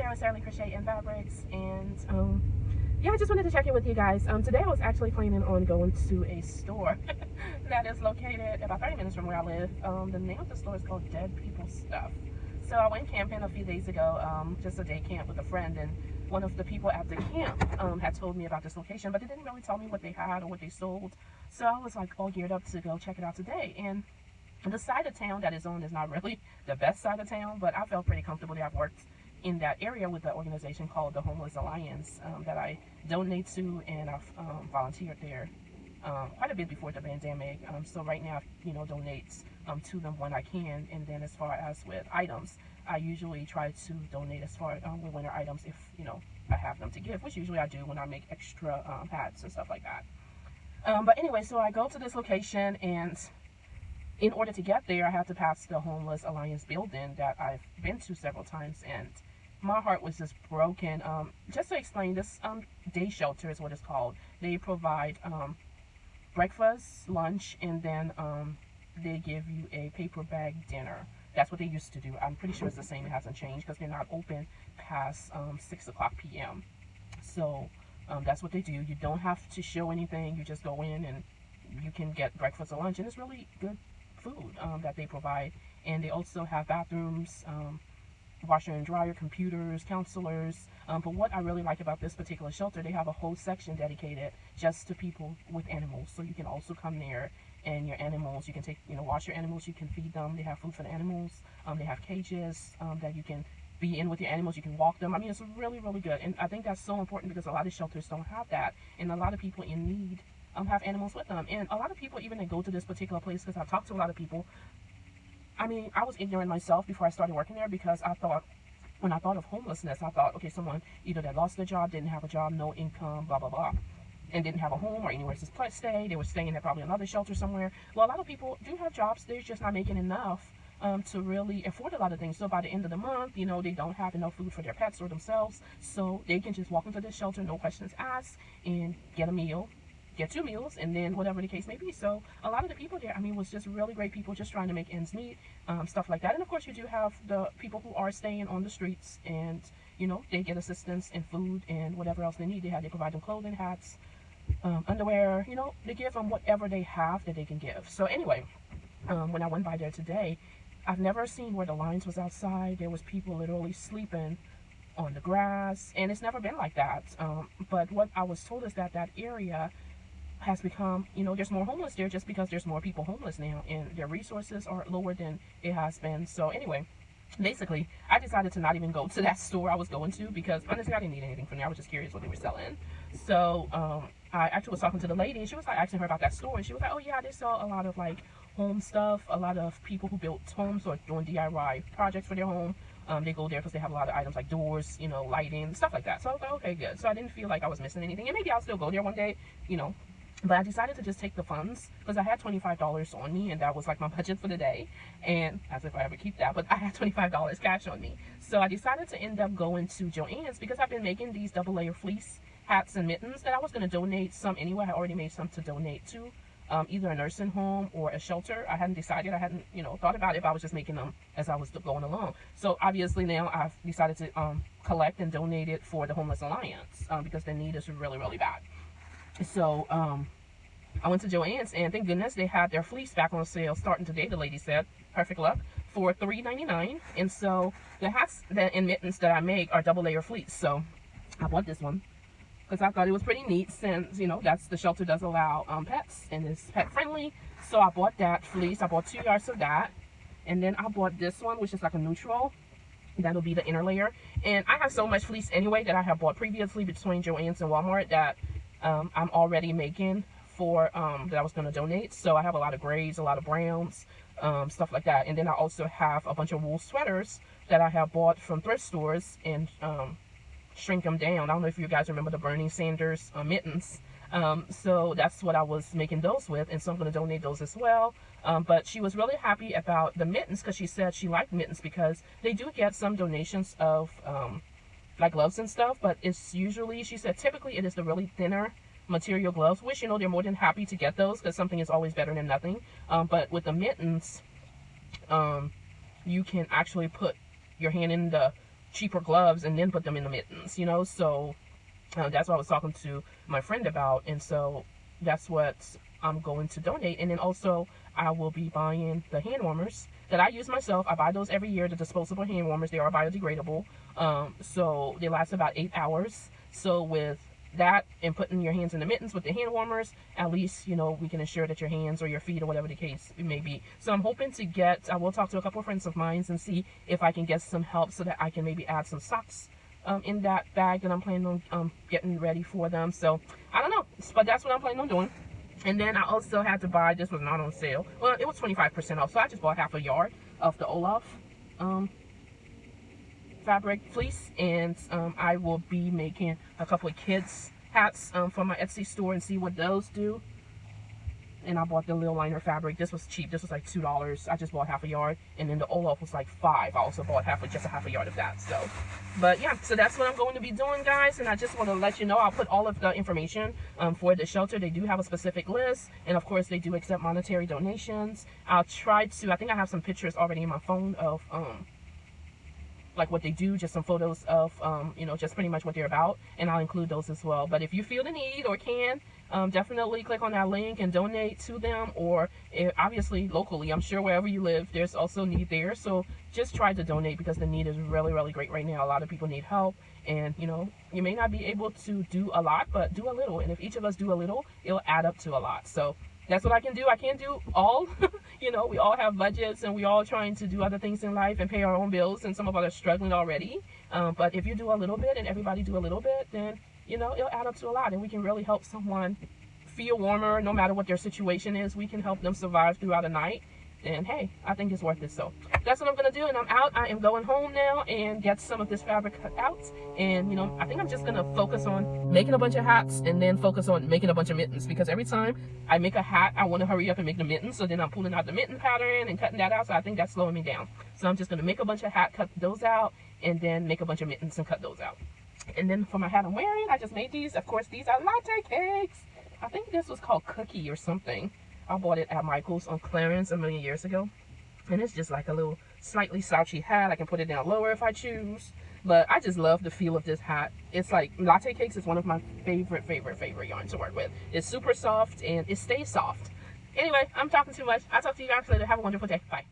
there with SarahleeCrochet&Fabrics, and yeah, I just wanted to check in with you guys. Today I was actually planning on going to a store that is located about 30 minutes from where I live. The name of the store is called Dead People Stuff. So I went camping a few days ago, just a day camp with a friend, and one of the people at the camp had told me about this location, but they didn't really tell me what they had or what they sold. So I was like all geared up to go check it out today. And the side of town that is on is not really the best side of town, but I felt pretty comfortable there. I've worked in that area with the organization called the Homeless Alliance that I donate to, and I've volunteered there quite a bit before the pandemic. So right now, donate to them when I can. And then as far as with items, I usually try to donate as far with winter items if I have them to give, which usually I do when I make extra hats and stuff like that. But anyway, so I go to this location, and in order to get there, I have to pass the Homeless Alliance building that I've been to several times, and my heart was just broken. Just to explain, this day shelter is what it's called. They provide breakfast, lunch, and then they give you a paper bag dinner. That's what they used to do. I'm pretty sure it's the same. It hasn't changed because they're not open past 6 o'clock p.m. So that's what they do. You don't have to show anything. You just go in and you can get breakfast or lunch, and it's really good food that they provide. And they also have bathrooms, washer and dryer, computers, counselors. But what I really like about this particular shelter, they have a whole section dedicated just to people with animals. So you can also come there, and your animals, you can take, wash your animals, you can feed them. They have food for the animals. They have cages that you can be in with your animals. You can walk them. I mean, it's really, really good. And I think that's so important because a lot of shelters don't have that. And a lot of people in need have animals with them. And a lot of people, even that go to this particular place, because I've talked to a lot of people, I mean, I was ignorant myself before I started working there, because I thought, when I thought of homelessness, I thought, okay, someone either that lost their job, didn't have a job, no income, blah, blah, blah, and didn't have a home or anywhere to stay. They were staying at probably another shelter somewhere. Well, a lot of people do have jobs. They're just not making enough to really afford a lot of things. So by the end of the month, they don't have enough food for their pets or themselves. So they can just walk into this shelter, no questions asked, and get a meal, get 2 meals, and then whatever the case may be. So a lot of the people there, I mean, was just really great people just trying to make ends meet, stuff like that. And of course, you do have the people who are staying on the streets, and they get assistance and food and whatever else they need. They provide them clothing, hats, underwear. They give them whatever they have that they can give. So anyway, when I went by there today, I've never seen where the lines was outside. There was people literally sleeping on the grass, and it's never been like that. But what I was told is that area has become, there's more homeless there just because there's more people homeless now, and their resources are lower than it has been. So anyway, basically, I decided to not even go to that store I was going to, because honestly, I didn't need anything from there. I was just curious what they were selling. So I actually was talking to the lady, and she was like asking her about that store, and she was like, oh yeah, they sell a lot of like home stuff, a lot of people who built homes or doing DIY projects for their home. They go there because they have a lot of items like doors, lighting, stuff like that. So I was like, okay, good. So I didn't feel like I was missing anything, and maybe I'll still go there one day, But I decided to just take the funds because I had $25 on me, and that was like my budget for the day. And as if I ever keep that, but I had $25 cash on me. So I decided to end up going to Joann's because I've been making these double layer fleece hats and mittens that I was going to donate some anyway. I already made some to donate to either a nursing home or a shelter. I hadn't decided. I hadn't, thought about it, but I was just making them as I was going along. So obviously now I've decided to collect and donate it for the Homeless Alliance because the need is really, really bad. So I went to Joann's, and thank goodness they had their fleece back on sale starting today. The lady said, perfect luck, for $3.99. And so the hats and mittens that I make are double layer fleece. So I bought this one because I thought it was pretty neat, since that's the shelter does allow pets and is pet friendly. So I bought that fleece. I bought 2 yards of that, and then I bought this one, which is like a neutral. That'll be the inner layer. And I have so much fleece anyway that I have bought previously between Joann's and Walmart that I'm already making for that I was going to donate. So I have a lot of grays, a lot of browns, stuff like that. And then I also have a bunch of wool sweaters that I have bought from thrift stores and shrink them down. I don't know if you guys remember the Bernie Sanders mittens. So that's what I was making those with, and so I'm going to donate those as well. But she was really happy about the mittens because she said she liked mittens because they do get some donations of like gloves and stuff, but it's usually, she said, typically it is the really thinner material gloves, which they're more than happy to get those because something is always better than nothing. But with the mittens, you can actually put your hand in the cheaper gloves and then put them in the mittens, you know. So that's what I was talking to my friend about, and so that's what I'm going to donate. And then also I will be buying the hand warmers that I use myself. I buy those every year, the disposable hand warmers. They are biodegradable, so they last about 8 hours. So with that and putting your hands in the mittens with the hand warmers, at least, you know, we can ensure that your hands or your feet or whatever the case it may be. So I'm hoping to get, I will talk to a couple of friends of mine and see if I can get some help so that I can maybe add some socks in that bag that I'm planning on getting ready for them. So I don't know, but that's what I'm planning on doing. And then I also had to buy, this was not on sale, well, it was 25% off, so I just bought half a yard of the Olaf fabric fleece, and I will be making a couple of kids hats for my Etsy store and see what those do. And I bought the little liner fabric. This was cheap. This was like $2. I just bought half a yard, and then the Olaf was like $5. I also bought just a half a yard of that. So, but yeah, so that's what I'm going to be doing, guys. And I just want to let you know, I'll put all of the information for the shelter. They do have a specific list, and of course they do accept monetary donations. I'll try to, I think I have some pictures already in my phone of like what they do, just some photos of you know, just pretty much what they're about, and I'll include those as well. But if you feel the need or can, definitely click on that link and donate to them, or obviously locally, I'm sure wherever you live there's also need there, so just try to donate because the need is really, really great right now. A lot of people need help, and you know, you may not be able to do a lot, but do a little, and if each of us do a little, it'll add up to a lot. So that's what I can do. I can't do all. You know, we all have budgets, and we all trying to do other things in life and pay our own bills, and some of us are struggling already. But if you do a little bit and everybody do a little bit, then, you know, it'll add up to a lot, and we can really help someone feel warmer no matter what their situation is. We can help them survive throughout the night. And hey, I think it's worth it. So that's what I'm gonna do, and I'm out. I am going home now and get some of this fabric cut out. And you know, I think I'm just gonna focus on making a bunch of hats and then focus on making a bunch of mittens, because every time I make a hat I want to hurry up and make the mittens, so then I'm pulling out the mitten pattern and cutting that out, so I think that's slowing me down. So I'm just gonna make a bunch of hat, cut those out, and then make a bunch of mittens and cut those out. And then for my hat I'm wearing, I just made these. Of course, these are latte cakes. I think this was called Cookie or something. I bought it at Michael's on clearance a million years ago. And it's just like a little slightly slouchy hat. I can put it down lower if I choose. But I just love the feel of this hat. It's like, latte cakes is one of my favorite yarn to work with. It's super soft and it stays soft. Anyway, I'm talking too much. I'll talk to you guys later. Have a wonderful day. Bye.